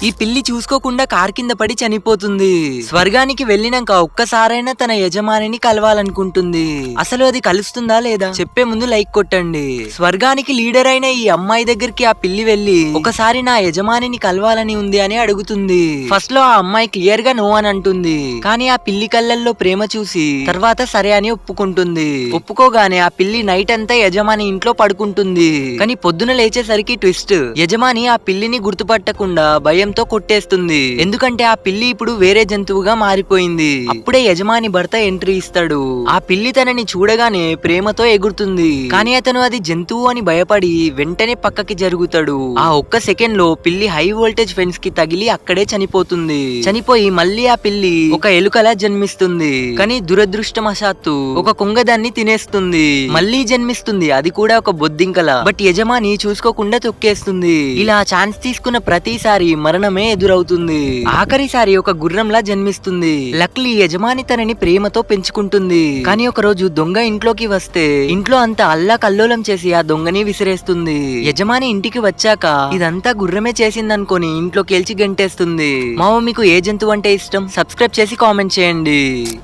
ఈ పిల్లి చూసుకోకుండా కార్ కింద పడి చనిపోతుంది. స్వర్గానికి వెళ్ళినాక ఒక్కసారైనా తన యజమానిని కలవాలనుకుంటుంది. అసలు అది కలుస్తుందా లేదా చెప్పే ముందు లైక్ కొట్టండి. స్వర్గానికి లీడర్ అయిన ఈ అమ్మాయి దగ్గరికి ఆ పిల్లి వెళ్లి ఒకసారి నా యజమానిని కలవాలని ఉంది అని అడుగుతుంది. ఫస్ట్ లో ఆ అమ్మాయి క్లియర్ గా నో అని అంటుంది. కానీ ఆ పిల్లి కళ్ళల్లో ప్రేమ చూసి తర్వాత సరే అని ఒప్పుకుంటుంది. ఒప్పుకోగానే ఆ పిల్లి నైట్ అంతా యజమాని ఇంట్లో పడుకుంటుంది. కానీ పొద్దున లేచేసరికి ట్విస్ట్, యజమాని ఆ పిల్లిని గుర్తుపట్టకుండా భయంతో కొట్టేస్తుంది. ఎందుకంటే ఆ పిల్లి ఇప్పుడు వేరే జంతువుగా మారిపోయింది. అప్పుడే యజమాని భర్త ఎంట్రీ ఇస్తాడు. ఆ పిల్లి తనని చూడగానే ప్రేమతో ఎగురుతుంది. కానీ అతను అది జంతువు అని భయపడి వెంటనే పక్కకి జరుగుతాడు. ఆ ఒక్క సెకండ్ లో పిల్లి హై వోల్టేజ్ ఫెన్స్ కి తగిలి అక్కడే చనిపోతుంది. చనిపోయి మళ్ళీ ఆ పిల్లి ఒక ఎలుకలా జన్మిస్తుంది. కానీ దురదృష్టవశాత్తు ఒక కొంగ దాన్ని తినేస్తుంది. మళ్ళీ జన్మిస్తుంది, అది కూడా ఒక బొద్దింకలా. బట్ యజమాని చూసుకోకుండా తొక్కేస్తుంది. ఇలా ఛాన్స్ తీసుకున్న ప్రతిసారి మరణమే ఎదురవుతుంది. ఆఖరిసారి ఒక గుర్రంలా జన్మిస్తుంది. లక్లీ యజమాని తనని ప్రేమతో పెంచుకుంటుంది. కానీ ఒక రోజు దొంగ ఇంట్లోకి వస్తే ఇంట్లో అంతా అల్లా కల్లోలం చేసి ఆ దొంగని విసిరేస్తుంది. యజమాని ఇంటికి వచ్చాక ఇదంతా గుర్రమే చేసిందనుకొని ఇంట్లోకి గెంటేస్తుంది. మావ మీకు ఏ జంతువు అంటే ఇష్టం? సబ్స్క్రైబ్ చేసి కామెంట్ చేయండి.